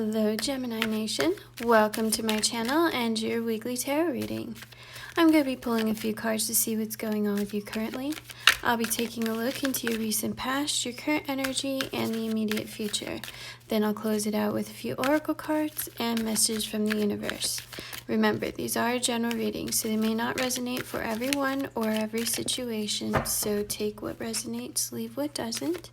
Hello Gemini Nation, welcome to my channel and your weekly tarot reading. I'm going to be pulling a few cards to see what's going on with you currently. I'll be taking a look into your recent past, your current energy, and the immediate future. Then I'll close it out with a few oracle cards and message from the universe. Remember, these are general readings, so they may not resonate for everyone or every situation, so take what resonates, leave what doesn't.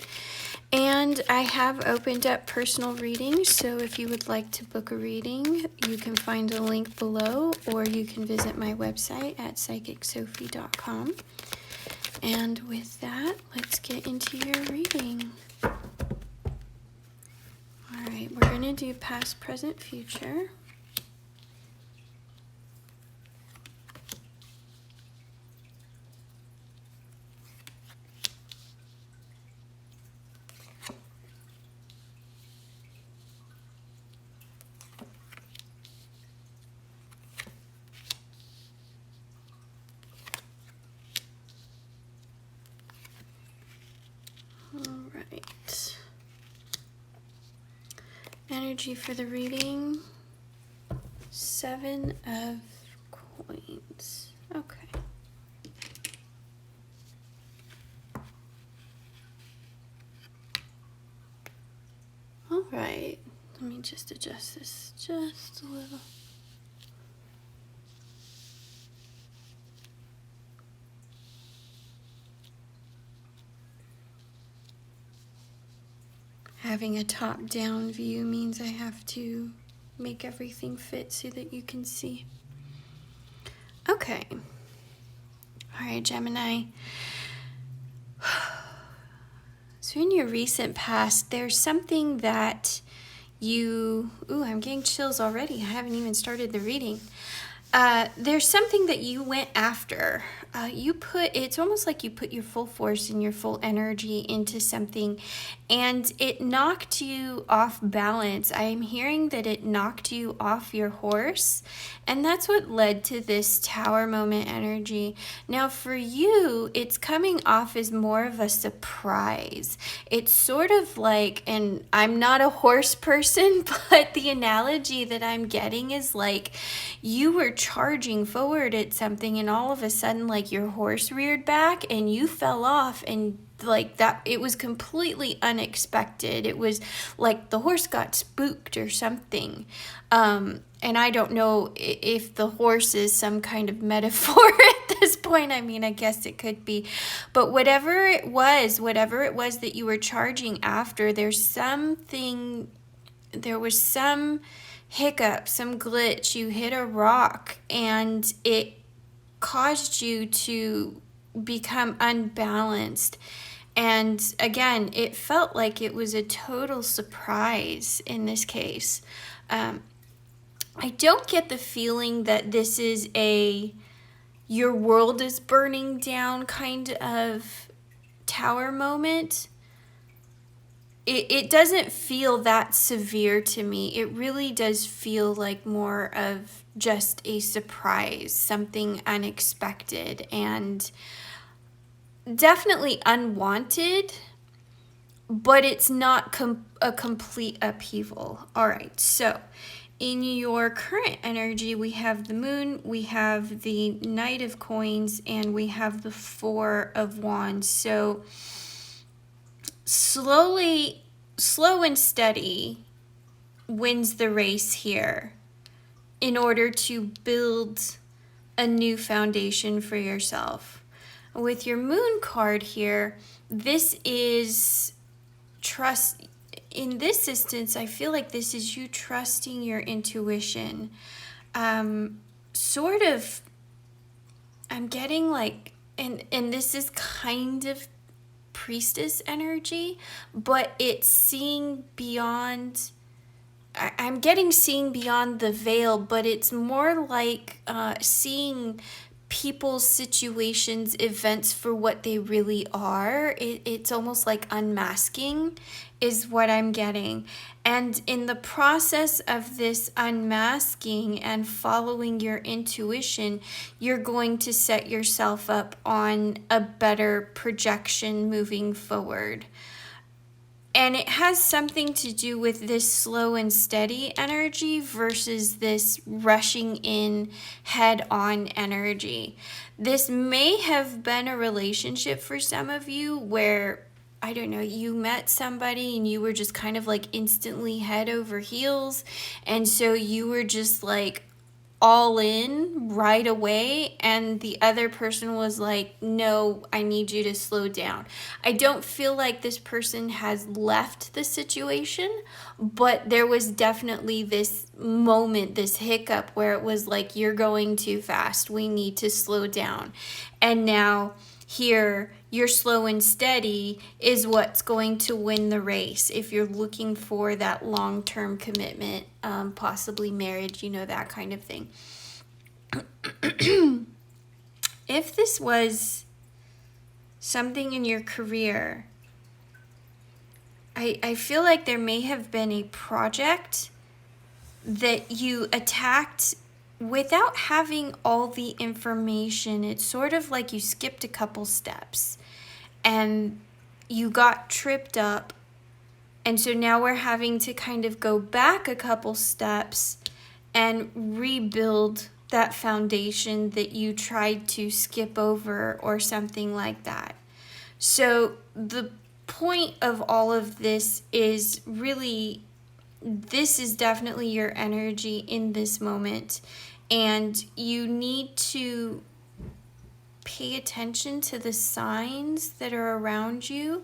And I have opened up personal readings, so if you would like to book a reading, you can find a link below, or you can visit my website at psychicsophi.com. And with that, let's get into your reading. Alright, we're going to do past, present, future. Alright. Energy for the reading. 7 of coins. Okay. Alright. Let me just adjust this just a little. Having a top-down view means I have to make everything fit so that you can see. Okay. All right, Gemini. So in your recent past, there's something that you... Ooh, I'm getting chills already. I haven't even started the reading. There's something that you went after. It's almost like you put your full force and your full energy into something, and it knocked you off balance. I am hearing that it knocked you off your horse, and that's what led to this tower moment energy. Now for you, it's coming off as more of a surprise. It's sort of like, and I'm not a horse person, but the analogy that I'm getting is like you were charging forward at something, and all of a sudden, like, your horse reared back and you fell off, and like that, it was completely unexpected. It was like the horse got spooked or something. And I don't know if the horse is some kind of metaphor at this point. I mean, I guess it could be, but whatever it was that you were charging after, there was some hiccup, some glitch. You hit a rock and it caused you to become unbalanced. And again, it felt like it was a total surprise in this case. I don't get the feeling that this is your world is burning down kind of tower moment. It doesn't feel that severe to me. It really does feel like more of just a surprise, something unexpected, and definitely unwanted, but it's not a complete upheaval. All right, so in your current energy, we have the moon, we have the Knight of Coins, and we have the Four of Wands. So slow and steady wins the race here in order to build a new foundation for yourself. With your moon card here, this is trust. In this instance, I feel like this is you trusting your intuition. Sort of, I'm getting like, and this is kind of priestess energy, but it's seeing beyond. I'm getting seeing beyond the veil, but it's more like seeing people's situations, events for what they really are. It's almost like unmasking is what I'm getting. And in the process of this unmasking and following your intuition, you're going to set yourself up on a better projection moving forward. And it has something to do with this slow and steady energy versus this rushing in head on energy. This may have been a relationship for some of you where, I don't know, you met somebody and you were just kind of like instantly head over heels. And so you were just like all in right away, and the other person was like, no, I need you to slow down. I don't feel like this person has left the situation, but there was definitely this moment, this hiccup where it was like, you're going too fast, we need to slow down. And now here, your slow and steady is what's going to win the race if you're looking for that long-term commitment, possibly marriage, that kind of thing. If this was something in your career, I feel like there may have been a project that you attacked without having all the information. It's sort of like you skipped a couple steps and you got tripped up. And so now we're having to kind of go back a couple steps and rebuild that foundation that you tried to skip over or something like that. So the point of all of this is really, this is definitely your energy in this moment, and you need to pay attention to the signs that are around you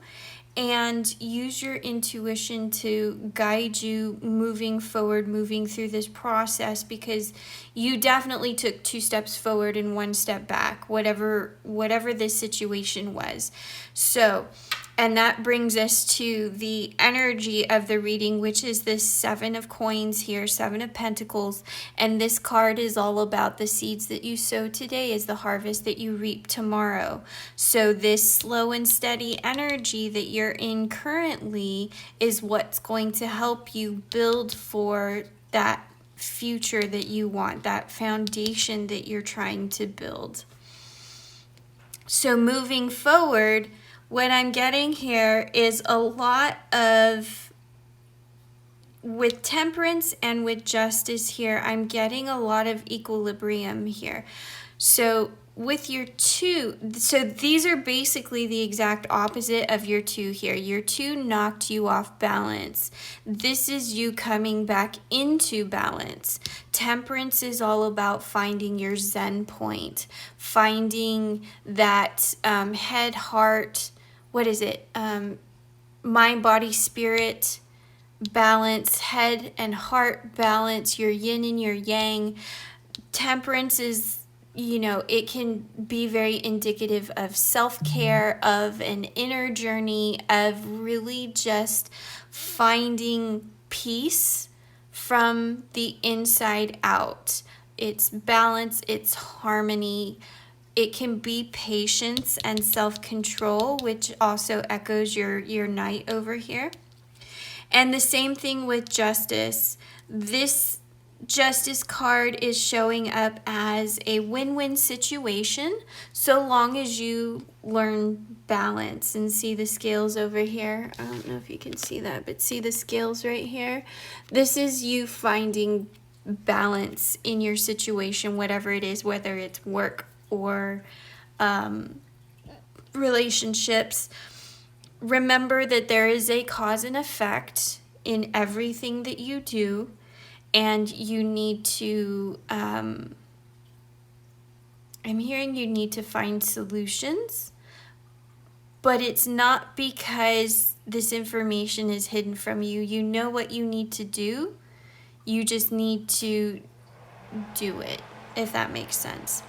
and use your intuition to guide you moving forward, moving through this process, because you definitely took 2 steps forward and 1 step back, whatever this situation was. So, and that brings us to the energy of the reading, which is this 7 of coins here, 7 of pentacles. And this card is all about the seeds that you sow today is the harvest that you reap tomorrow. So this slow and steady energy that you're in currently is what's going to help you build for that future that you want, that foundation that you're trying to build. So moving forward, what I'm getting here is a lot of, with temperance and with justice here, I'm getting a lot of equilibrium here. So with your 2, so these are basically the exact opposite of your 2 here. Your 2 knocked you off balance. This is you coming back into balance. Temperance is all about finding your Zen point, finding that head, heart, what is it? Mind, body, spirit balance, head and heart balance, your yin and your yang. Temperance is, it can be very indicative of self-care, of an inner journey, of really just finding peace from the inside out. It's balance, it's harmony. It can be patience and self-control, which also echoes your knight over here. And the same thing with justice. This justice card is showing up as a win-win situation so long as you learn balance. And see the scales over here. I don't know if you can see that, but see the scales right here? This is you finding balance in your situation, whatever it is, whether it's work or relationships. Remember that there is a cause and effect in everything that you do, and you need to, I'm hearing you need to find solutions, but it's not because this information is hidden from you. You know what you need to do. You just need to do it, if that makes sense.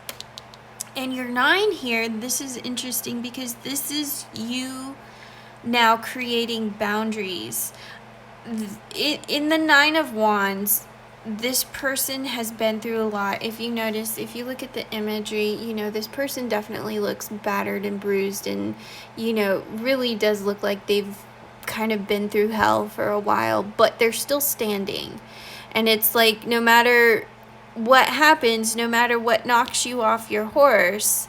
And your 9 here, this is interesting because this is you now creating boundaries. In the 9 of Wands, this person has been through a lot. If you notice, if you look at the imagery, this person definitely looks battered and bruised and, really does look like they've kind of been through hell for a while, but they're still standing. And it's like, no matter what happens, no matter what knocks you off your horse,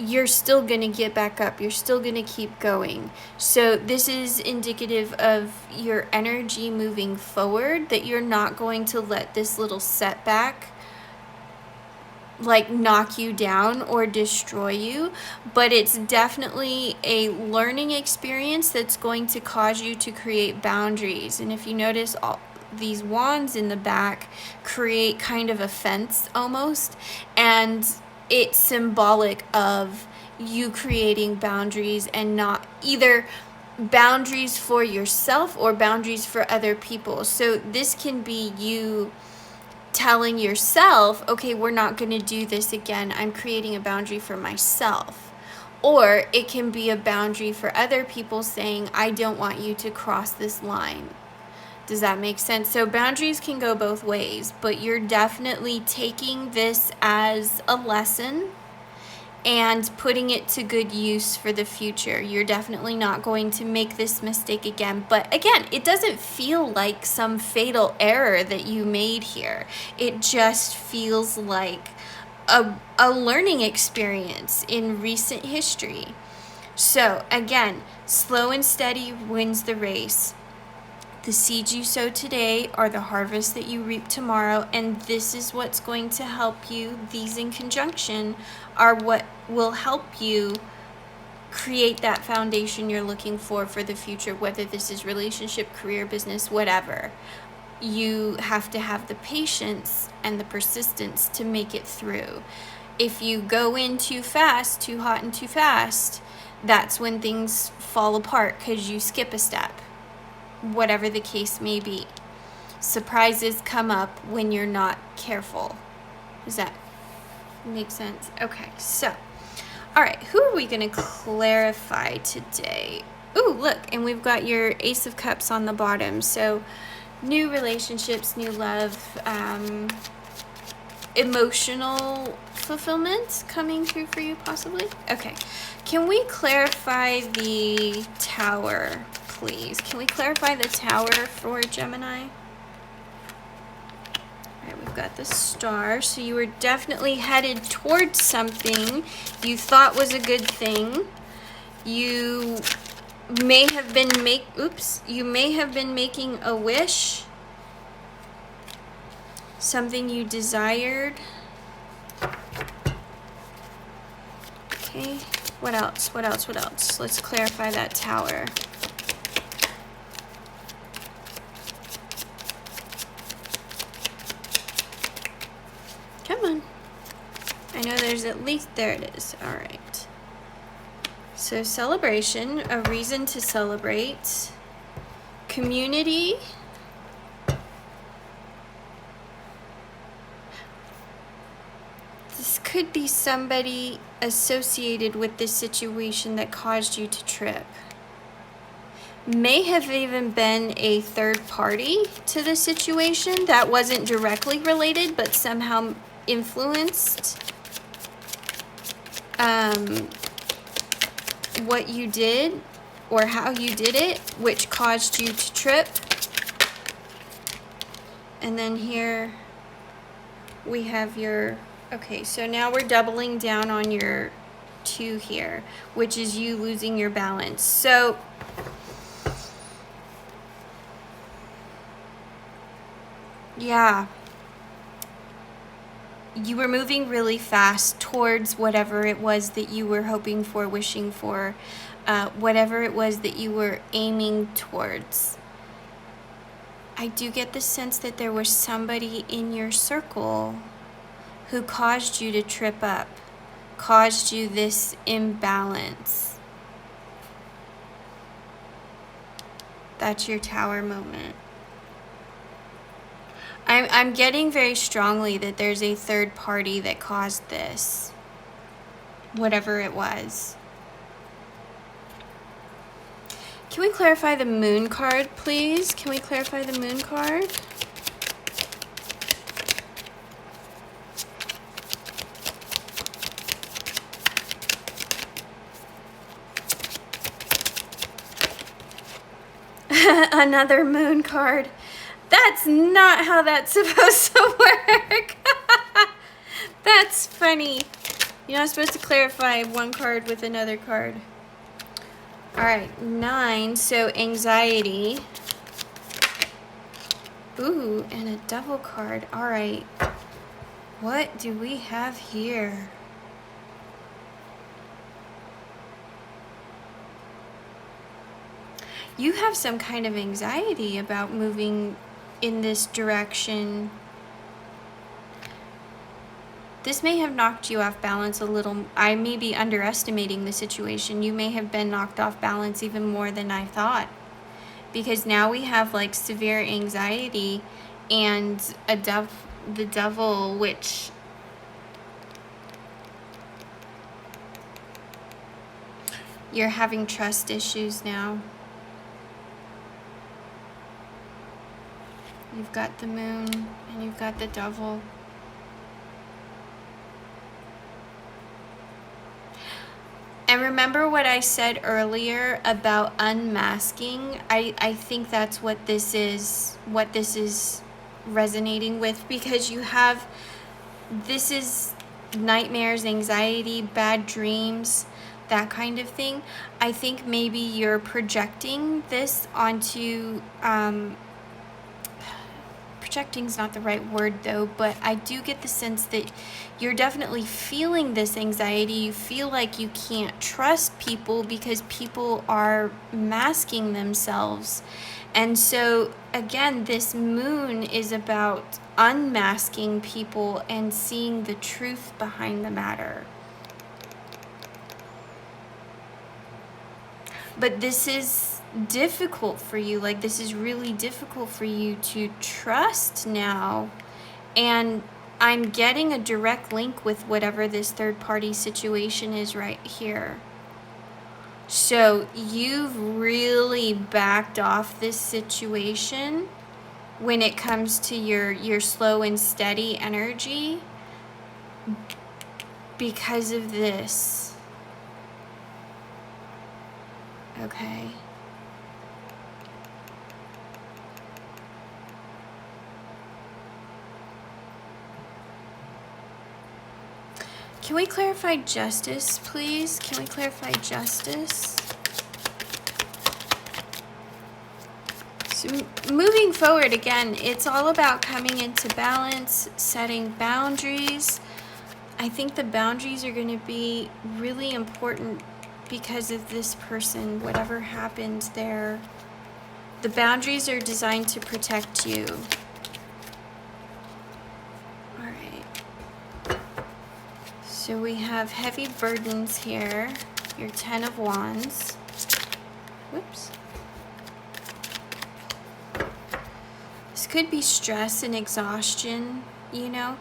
you're still going to get back up. You're still going to keep going. So this is indicative of your energy moving forward, that you're not going to let this little setback like knock you down or destroy you, but it's definitely a learning experience that's going to cause you to create boundaries. And if you notice, all these wands in the back create kind of a fence almost, and it's symbolic of you creating boundaries, and not either boundaries for yourself or boundaries for other people. So this can be you telling yourself, okay, we're not going to do this again. I'm creating a boundary for myself. Or it can be a boundary for other people, saying, I don't want you to cross this line. Does that make sense? So boundaries can go both ways, but you're definitely taking this as a lesson and putting it to good use for the future. You're definitely not going to make this mistake again. But again, it doesn't feel like some fatal error that you made here. It just feels like a learning experience in recent history. So again, slow and steady wins the race. The seeds you sow today are the harvest that you reap tomorrow, and this is what's going to help you. These in conjunction are what will help you create that foundation you're looking for the future, whether this is relationship, career, business, whatever. You have to have the patience and the persistence to make it through. If you go in too fast, too hot and too fast, that's when things fall apart because you skip a step. Whatever the case may be. Surprises come up when you're not careful. Does that make sense? Okay, so, all right, who are we going to clarify today? Ooh, look, and we've got your Ace of Cups on the bottom. So, new relationships, new love, emotional fulfillment coming through for you, possibly? Okay, can we clarify the Tower, please? Can we clarify the Tower for Gemini? All right, we've got the Star. So you were definitely headed towards something you thought was a good thing. You may have been making a wish, something you desired. Okay, what else? Let's clarify that Tower. Come on. I know there's at least, there it is. All right. So celebration, a reason to celebrate. Community. This could be somebody associated with this situation that caused you to trip. May have even been a third party to the situation that wasn't directly related, but somehow influenced what you did or how you did it, which caused you to trip. And then here we have your, okay, so now we're doubling down on your 2 here, which is you losing your balance. So yeah, you were moving really fast towards whatever it was that you were hoping for, wishing for, whatever it was that you were aiming towards. I do get the sense that there was somebody in your circle who caused you to trip up, caused you this imbalance. That's your Tower moment. I'm getting very strongly that there's a third party that caused this, whatever it was. Can we clarify the Moon card, please? Can we clarify the Moon card? Another Moon card. That's not how that's supposed to work. That's funny. You're not supposed to clarify one card with another card. All right, 9, so anxiety. Ooh, and a devil card. All right, what do we have here? You have some kind of anxiety about moving in this direction. This may have knocked you off balance a little. I may be underestimating the situation. You may have been knocked off balance even more than I thought. Because now we have like severe anxiety and the devil, which you're having trust issues now. You've got the moon and you've got the devil. And remember what I said earlier about unmasking? I think that's what this is resonating with, because you have, this is nightmares, anxiety, bad dreams, that kind of thing. I think maybe you're projecting this onto, projecting's not the right word though, but I do get the sense that you're definitely feeling this anxiety. You feel like you can't trust people because people are masking themselves. And so again, this moon is about unmasking people and seeing the truth behind the matter. But this is difficult for you. Like, this is really difficult for you to trust now. And I'm getting a direct link with whatever this third party situation is right here. So you've really backed off this situation when it comes to your slow and steady energy because of this. Okay. Can we clarify justice, please? Can we clarify justice? So moving forward, again, it's all about coming into balance, setting boundaries. I think the boundaries are going to be really important because of this person, whatever happens there. The boundaries are designed to protect you. So we have heavy burdens here, your 10 of Wands. Whoops. This could be stress and exhaustion, you know.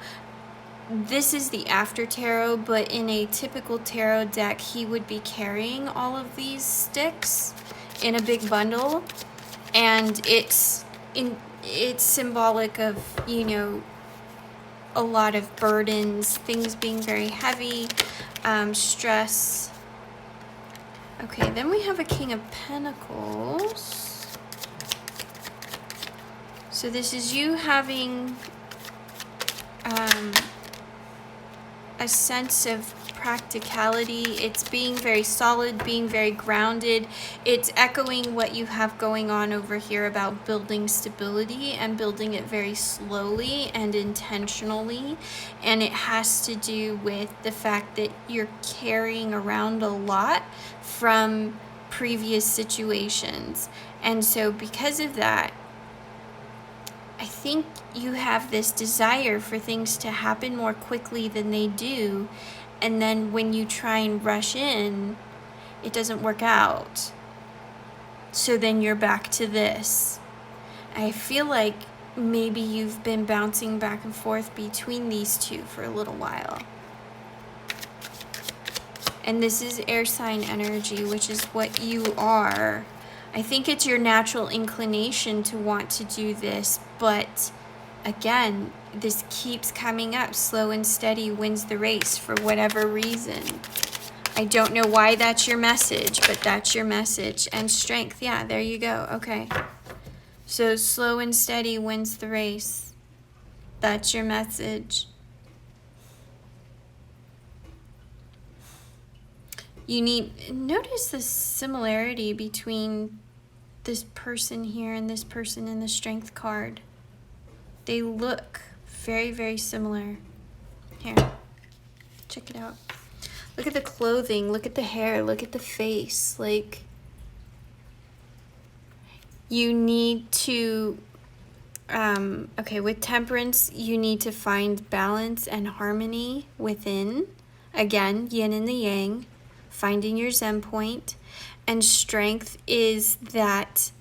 This is the after tarot, but in a typical tarot deck, he would be carrying all of these sticks in a big bundle. And it's symbolic of, you know, a lot of burdens, things being very heavy, stress. Okay, then we have a King of Pentacles. So this is you having a sense of practicality. It's being very solid, being very grounded. It's echoing what you have going on over here about building stability and building it very slowly and intentionally. And it has to do with the fact that you're carrying around a lot from previous situations. And so because of that, I think you have this desire for things to happen more quickly than they do. And then when you try and rush in, it doesn't work out. So then you're back to this. I feel like maybe you've been bouncing back and forth between these two for a little while. And this is air sign energy, which is what you are. I think it's your natural inclination to want to do this, but again, this keeps coming up. Slow and steady wins the race for whatever reason. I don't know why that's your message, but that's your message. And strength, yeah, there you go. Okay. So slow and steady wins the race. That's your message. notice the similarity between this person here and this person in the Strength card. They look very, very similar. Here, check it out. Look at the clothing, look at the hair, look at the face. Like, you need to, okay, with Temperance, you need to find balance and harmony within. Again, yin and the yang, finding your Zen point. And Strength is that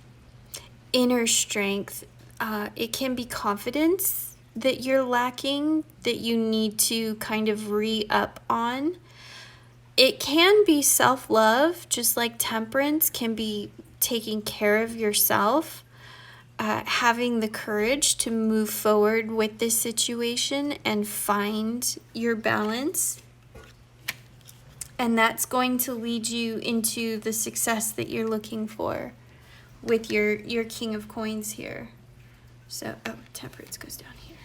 inner strength. It can be confidence that you're lacking, that you need to kind of re-up on. It can be self-love, just like Temperance can be taking care of yourself, having the courage to move forward with this situation and find your balance. And that's going to lead you into the success that you're looking for with your King of Coins here. So, oh, Temperance goes down here.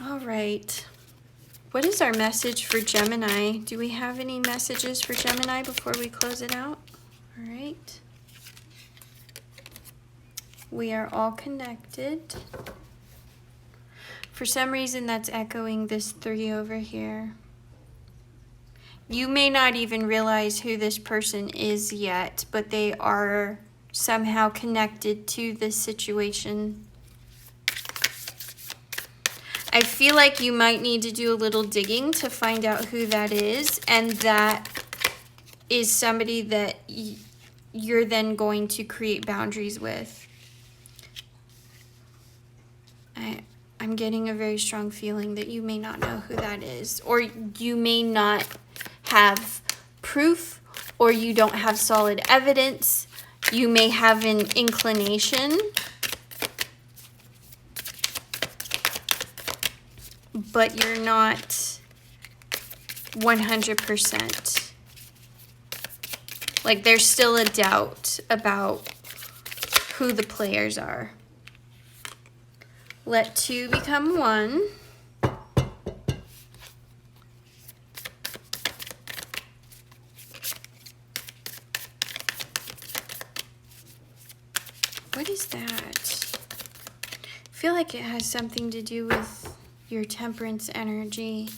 All right. What is our message for Gemini? Do we have any messages for Gemini before we close it out? All right. We are all connected. For some reason, that's echoing this 3 over here. You may not even realize who this person is yet, but they are somehow connected to this situation. I feel like you might need to do a little digging to find out who that is, and that is somebody that you're then going to create boundaries with. I'm getting a very strong feeling that you may not know who that is, or you may not have proof, or you don't have solid evidence. You may have an inclination, but you're not 100%. Like, there's still a doubt about who the players are. Let 2 become 1. What is that? I feel like it has something to do with your Temperance energy,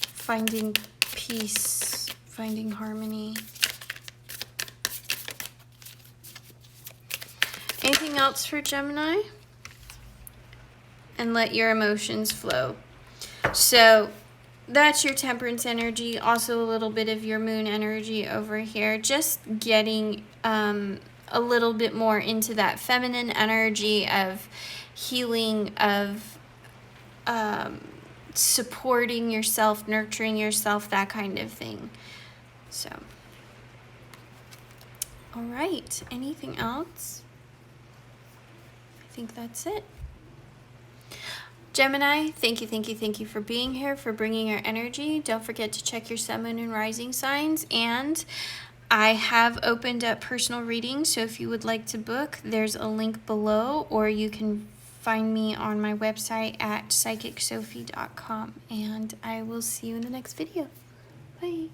finding peace, finding harmony. Anything else for Gemini? And let your emotions flow. So that's your Temperance energy. Also a little bit of your Moon energy over here. Just getting a little bit more into that feminine energy of healing, of supporting yourself, nurturing yourself, that kind of thing. So, all right. Anything else? I think that's it. Gemini, thank you for being here, for bringing your energy. Don't forget to check your sun, moon, and rising signs. And I have opened up personal readings, so if you would like to book, there's a link below, or you can find me on my website at psychicsophi.com. And I will see you in the next video. Bye.